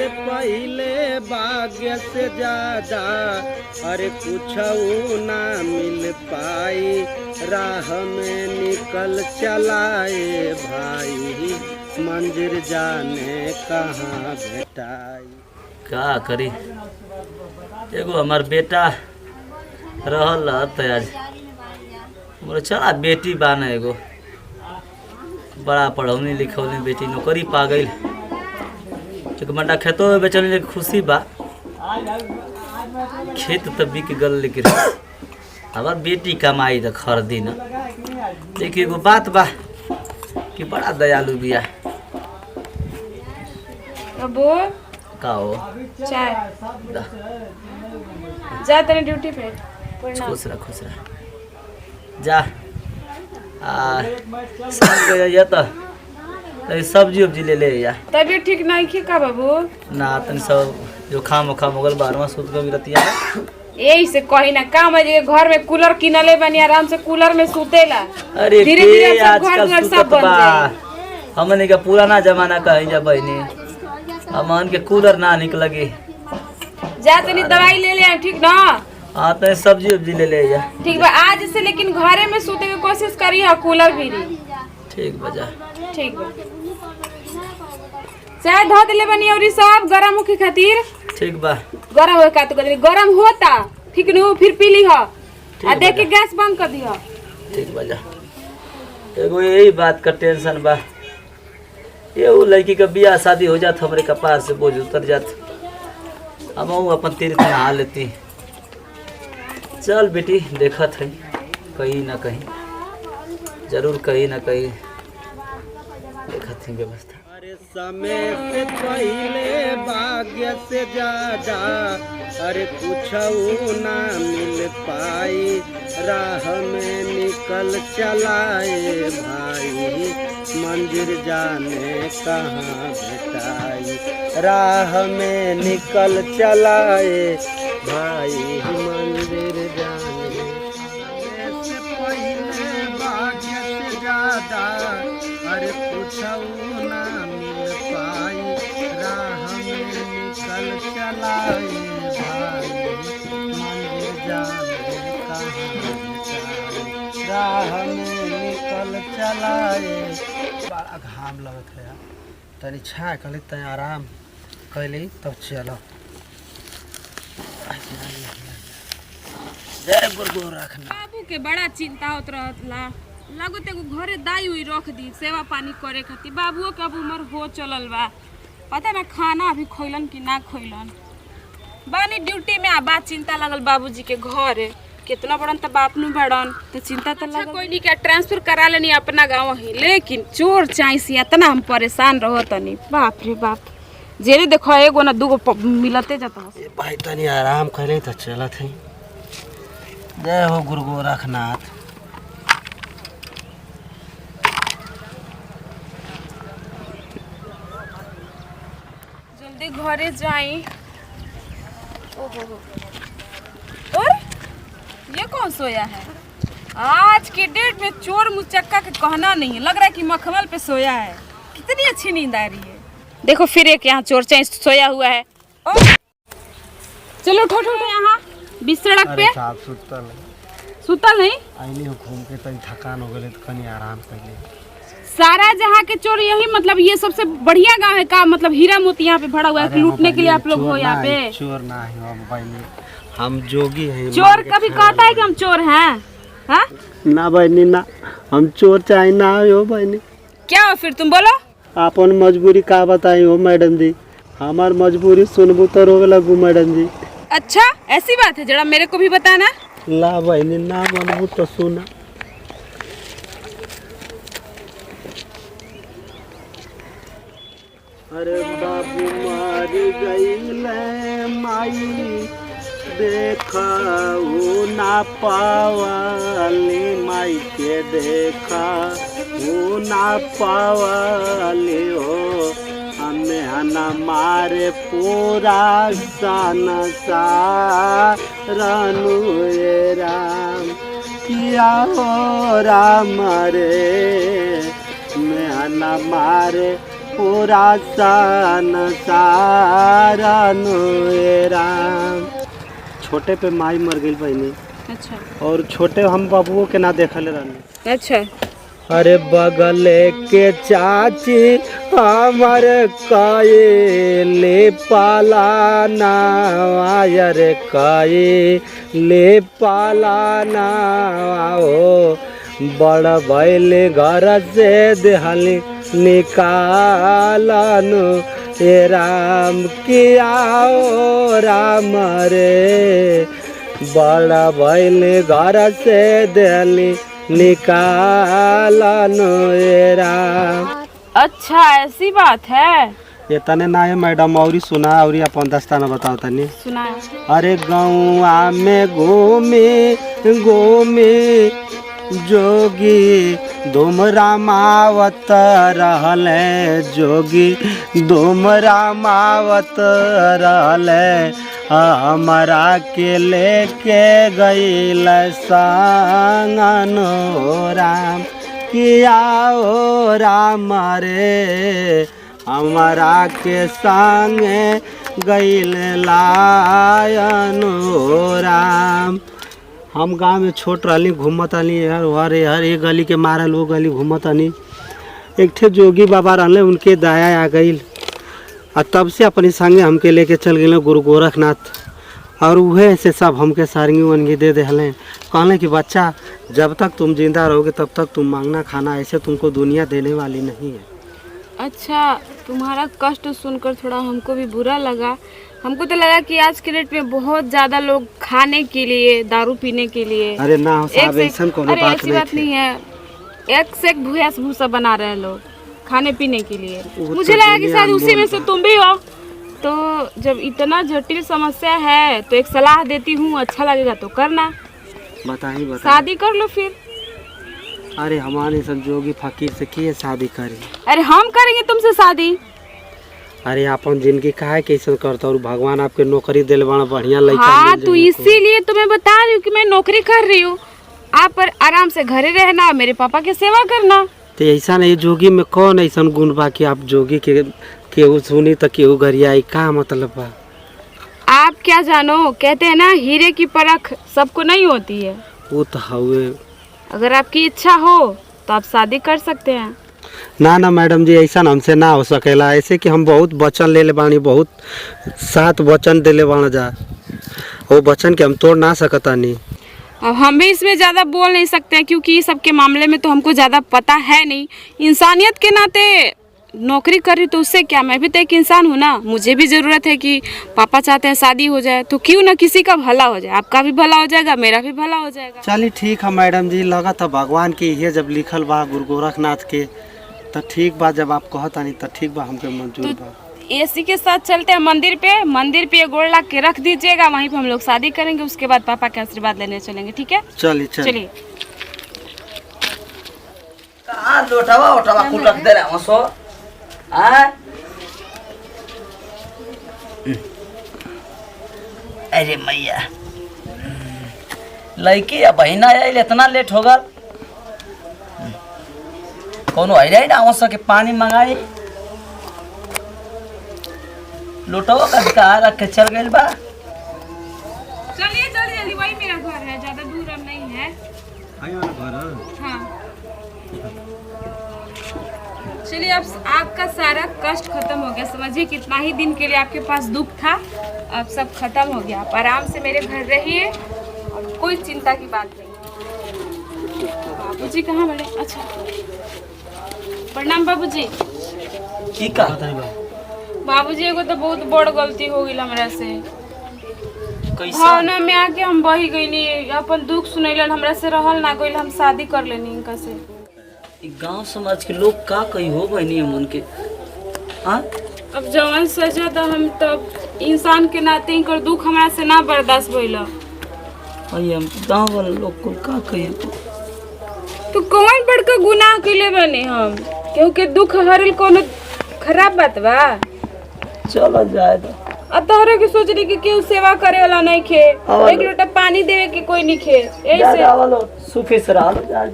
से पहले भाग्य से ज्यादा अरे कुछ ना मिल पाई, राह में निकल चलाए भाई, मंजिल जाने कहाँ भेटाई। का करी, एगो हमार बेटा रहल त आज बोले चला बेटी बाना एगो बड़ा पढ़ौनी लिखौनी बेटी नौकरी पा गई, एक मंडा खेतों में बेचने की खुशी बा, खेत तब बिक गल लेकिन हमार बेटी कमाई तो खरीदी न। देखिए एगो बात बा कि बड़ा दयालु बिया। अबो का हो चाय जा तेरे ड्यूटी पे। खुश रह खुश रह जा। शाम को जाइए तो सब्जी उब्जी ले ले या। तबीयत ठीक नहीं की का बाबू? ना तन सब जो खाम मोगल बारवा सूत को भी रहती है। यही से कही ना काम है घर में कूलर किनले बनी आराम से कूलर में सूतेला। अरे धीरे धीरे आजकल सब बन जाए। हमने का पुराना जमाना कहीं जा बहनी, हमन के कूलर ना निकलगी। जा तनी दवाई ले ले ठीक ना। हाँ तो सब्जी उब्जी ले ले या। ठीक बा आज से लेकिन घरे में सूते की कोशिश करी है कूलर भी ठीक बजा। ठीक बा चाय धो दिले बनी और सब गरम होके खातिर। ठीक बा गरम हो का तो गरम होता ठीक नु फिर पी ली हो आ देख के गैस बंद कर दियो। ठीक बजा। एगो यही बात का टेंशन बा, ये वो लड़की का बियाह शादी हो जात हमरे कपार से बोझ उतर जात, हम अपन तीर्थ नहा लेती। चल बेटी देखत है कहीं ना कहीं जरूर कहीं ना कहीं देखत है व्यवस्था। अरे समय से पहले भाग्य से ज्यादा अरे कुछ ना मिल पाई, राह में निकल चलाए भाई, मंजिल जाने कहाँ भेटाई, राह में निकल चलाए भाई, मंदिर जाने से पहले भाग्य से ज्यादा अरे कुछ ना मिल पाई, राह में निकल चलाए भाई, मंदिर जाने कहाँ भेटाई, राह में निकल चलाए। बड़ा घाम लगत है, तनी छा कली तनी आराम कैली तब चलो। जय गुरु रखना। बाबू के बड़ा चिंता होत रहला, लागो ते घरे दाई हुई रख दी सेवा पानी करे खातिर। बाबूओ के अब उम्र हो चलल बा, पता ना खाना अभी खोइलन कि ना खोइलन। बानी ड्यूटी में आबा चिंता लगल बाबूजी के घरे कितना बड़न त बाप नु बड़न तो चिंता तो लगल। कोई नहीं के ट्रांसफर करा लेनी अपना गांव ही, लेकिन चोर चाइसी इतना हम परेशान रहतनी बाप रे बाप। जेरे देखो एगो ना दूगो मिलते जाता ये भाई तनी आराम करे तो चलत है। जय हो गुरु गोरखनाथ। जल्दी घरे जाई। ओहो और ये कौन सोया है? आज के डेट में चोर मुचक्का के कहना नहीं है, लग रहा है कि मखमल पे सोया है। कितनी अच्छी नींद आ रही है। देखो फिर एक यहाँ चोर चाई सोया हुआ है। ओ चलो उठो उठो यहाँ बिस्तरक पे। सुतल नहीं आईनी हो घूम के तनी थकान हो गए तो कनी आराम कर ले। सारा जहाँ के चोर यही मतलब ये सबसे बढ़िया गांव है का? मतलब हीरा मोती यहाँ पे भरा हुआ है, लूटने के लिए आप लोग हो यहाँ पे? चोर ना है हम जोगी हैं। चोर कभी कहता है कि हम चोर हैं? हाँ ना बहनी ना, हम चोर चाहे ना हो बहनी। क्या हो फिर तुम बोलो। अपन मजबूरी का बताई हो मैडम जी, हमार मजबूरी सुनबू तो रोवे लगू मैडम जी। अच्छा ऐसी बात है, जरा मेरे को भी बताना। ला बहनी ना बनबू तो सुना। अरे बाबू मार गई माई, देखा वो ना पावाले माई के, देखा वो ना पावाले हो, हमें हना मारे पूरा सन सा रानू राम किया हो राम रे, मैं हना मारे पूरा संसार नो राम। छोटे पे माई मर गई बहनी। अच्छा और छोटे हम बाबुओं के ना देखले रहने। अच्छा। अरे बगल के चाची हमर काये ले पालाना, अरे काये ले पालाना हो। बड़ बैल घर से देहली निकालनु ए राम किया ओ राम रे। बड़ा बैल घर से देहली निकालनु ए राम। अच्छा ऐसी बात है। ये तने ना है मैडम, और सुना और अपन दस्ताना बताओ तनी। सुना। अरे गौआ में घूमी घूमी जोगी डुमरा मावत रहले, जोगी डुमरा मावत रहले। हमारा के लेके गईल संगनो राम किया ओ राम रे। हमारा के संगे गईल लायनो राम। हम गांव में छोट रहली, घूमतनी हर एक गली के मारल वो गली घूमतनी। एक ठे जोगी बाबा रहले, उनके दया आ गई और तब से अपने संगे हमके लेके चल गए गुरु गोरखनाथ। और वह से सब हमके सारंगी वनगी दे दिले। कहले कि बच्चा जब तक तुम जिंदा रहोगे तब तक तुम मांगना खाना, ऐसे तुमको दुनिया देने वाली नहीं है। अच्छा, तुम्हारा कष्ट सुनकर थोड़ा हमको भी बुरा लगा। हमको तो लगा कि आज के डेट में बहुत ज्यादा लोग खाने के लिए, दारू पीने के लिए। अरे ना साहब, ऐसा कोनो बात ऐसी बात नहीं है। एक से एक भूसा बना रहे हैं लोग खाने पीने के लिए। मुझे लगा कि शायद उसी में से तुम भी हो। तो जब इतना जटिल समस्या है तो एक सलाह देती हूँ, अच्छा लगेगा तो करना। बताइए। शादी कर लो फिर। अरे हमारे संजोगी फकीर से किए शादी करें? अरे हम करेंगे तुमसे शादी। अरे अपन जिंदगी काहे कैसे करता, और भगवान आपके नौकरी दिले बड़ा बढ़िया लड़का। हाँ तो इसीलिए तो मैं बता रही हूँ कि मैं नौकरी कर रही हूँ। आप पर आराम से घरे रहना, मेरे पापा की सेवा करना। तो ऐसा नहीं, जोगी में कौन ऐसा गुण बा कि आप जोगी के केहू सुनी तो केहू गरियाई, का मतलब बा? आप क्या जानो, कहते हैं ना हीरे की परख सबको नहीं होती है। वो तो हुए। अगर आपकी इच्छा हो तो आप शादी कर सकते हैं। ना ना मैडम जी, ऐसा हमसे ना हो सकेला। ऐसे कि हम बहुत वचन ले बानी, बहुत सात वचन दिले बाना जा, वो वचन के हम तोड़ ना सकता नहीं। अब हम भी इसमें ज़्यादा बोल नहीं सकते हैं क्योंकि सबके मामले में तो हमको ज़्यादा पता है नहीं। इंसानियत के नाते नौकरी कर रही तो उससे क्या, मैं भी तो एक इंसान हूँ ना। मुझे भी ज़रूरत है कि पापा चाहते हैं शादी हो जाए, तो क्यों ना किसी का भला हो जाए। आपका भी भला हो जाएगा, मेरा भी भला हो जाएगा। चलिए ठीक है मैडम जी, लगा था भगवान के ये जब लिखल बा गुरु गोरखनाथ के, तो ठीक बा। जब आप कहता नहीं तो ठीक बा, हमके मंजूर बा। इसी के साथ चलते हैं मंदिर पे गोड़ ला के रख दीजिएगा, वहीं पे हम लोग शादी करेंगे। उसके बाद पापा के आशीर्वाद लेने चलेंगे, ठीक है? चलिए चलिए। कहाँ लोटावा उठावा कुल रख दे रहा सो। अरे मैया, लड़की या बहिना आयल इतना लेट हो गल। कोनो है ना आवश्यक के पानी मंगाई, लोटवा का कहा रख के चल गई बा। चलिए जल्दी जल्दी, वही मेरा घर है, ज्यादा दूर अब नहीं है। हाँ चलिए, अब आपका सारा कष्ट खत्म हो गया। समझिए कितना ही दिन के लिए आपके पास दुख था, अब सब खत्म हो गया। आप आराम से मेरे घर रहिए और कोई चिंता की बात नहीं। बाबूजी कहाँ बड़े? अच्छा, प्रणाम बाबूजी। की का बाबूजी, एगो तो बहुत बड़ गलती हो गई हमरा से। कैसा? भावना में आके हम बही गईली, अपन दुख सुनैलन, हमरा से रहल ना गइल, हम शादी कर लेनी इनका से। गांव समाज के लोग का कही हो बहनी हम उनके। हाँ, अब जवन सजा था, हम तब इंसान के नाते इनकर दुख हमरा से ना बर्दाश्त भइल। हम गांव वाले लोग को का कही। तो कौन बड़का गुनाह कइले बने हम? केहू के दुख हरल कोनो खराब बात बा? चलो जाए दो। तोहरे के सोच रही कि केहू सेवा करे वाला नहीं खे, एक लोटा पानी देवे के कोई नहीं खे। ऐसे सुखी से रह लो, जा